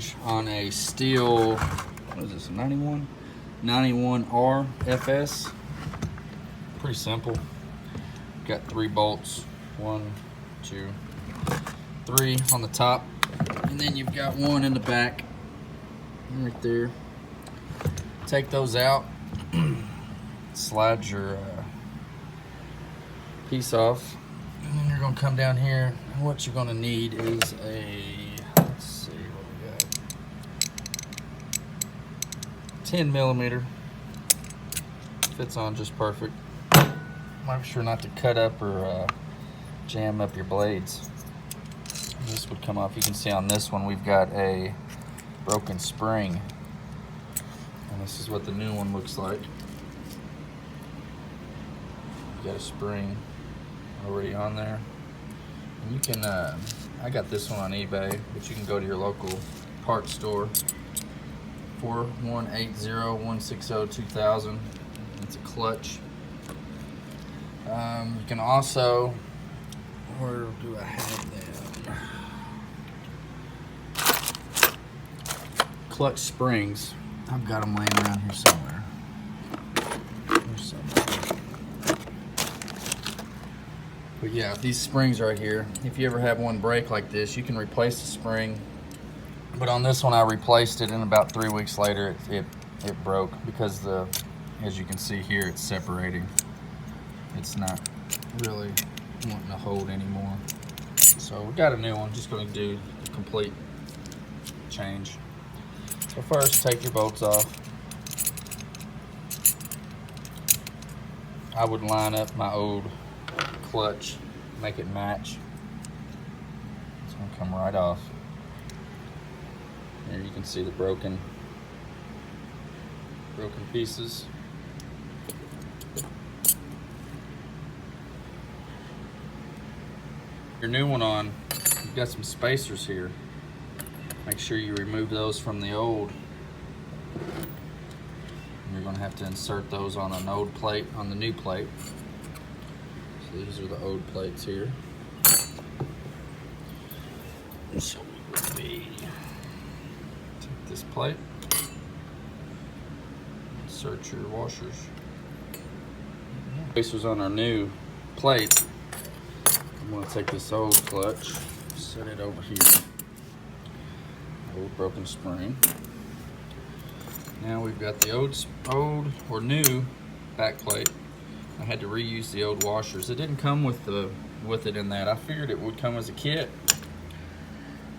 change on a Stihl, what is this, 91R FS. Pretty simple. Got 3 bolts, 1, 2, 3 on the top, and then you've got 1 in the back right there. Take those out, slide your piece off, and then you're going to come down here, and what you're going to need is a, let's see what we got, 10mm. Fits on just perfect. Make sure not to cut up or jam up your blades. This would come off. You can see on this one we've got a broken spring, and this is what the new one looks like. You got a spring already on there, and you can I got this one on eBay, but you can go to your local parts store, 4180-160-2000. It's a clutch. You can also, where do I have them? Clutch springs. I've got them laying around here somewhere. But yeah, these springs right here, if you ever have one break like this, you can replace the spring. But on this one, I replaced it, and about 3 weeks later, it broke because as you can see here, it's separating. It's not really wanting to hold anymore. So we got a new one, just going to do a complete change. So first, take your bolts off. I would line up my old clutch, make it match. It's going to come right off. Here you can see the broken pieces. Your new one on, you've got some spacers here. Make sure you remove those from the old. And you're going to have to insert those on an old plate, on the new plate. So these are the old plates here. So take this plate, insert your washers. Spacers on our new plate. I'm going to take this old clutch, set it over here. Old broken spring. Now we've got the old or new back plate. I had to reuse the old washers. It didn't come with it in that. I figured it would come as a kit.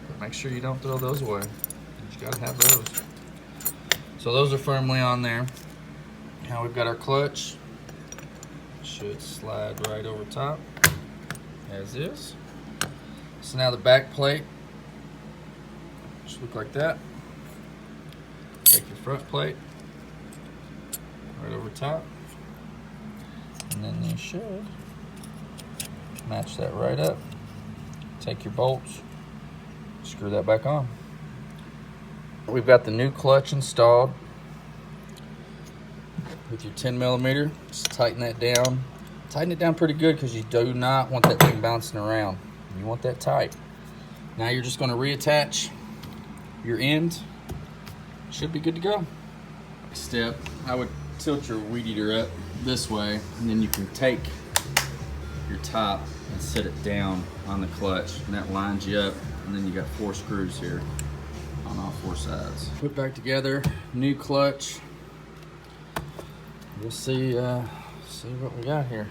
But make sure you don't throw those away. You gotta have those. So those are firmly on there. Now we've got our clutch. Should slide right over top, as is. So now the back plate should look like that. Take your front plate right over top, and then you should match that right up. Take your bolts, screw that back on. We've got the new clutch installed with your 10mm. Just tighten that down. Tighten it down pretty good because you do not want that thing bouncing around. You want that tight. Now you're just going to reattach your end. Should be good to go. Next step, I would tilt your weed eater up this way, and then you can take your top and set it down on the clutch, and that lines you up, and then you got 4 screws here on all 4 sides. Put back together, new clutch. We'll see what we got here.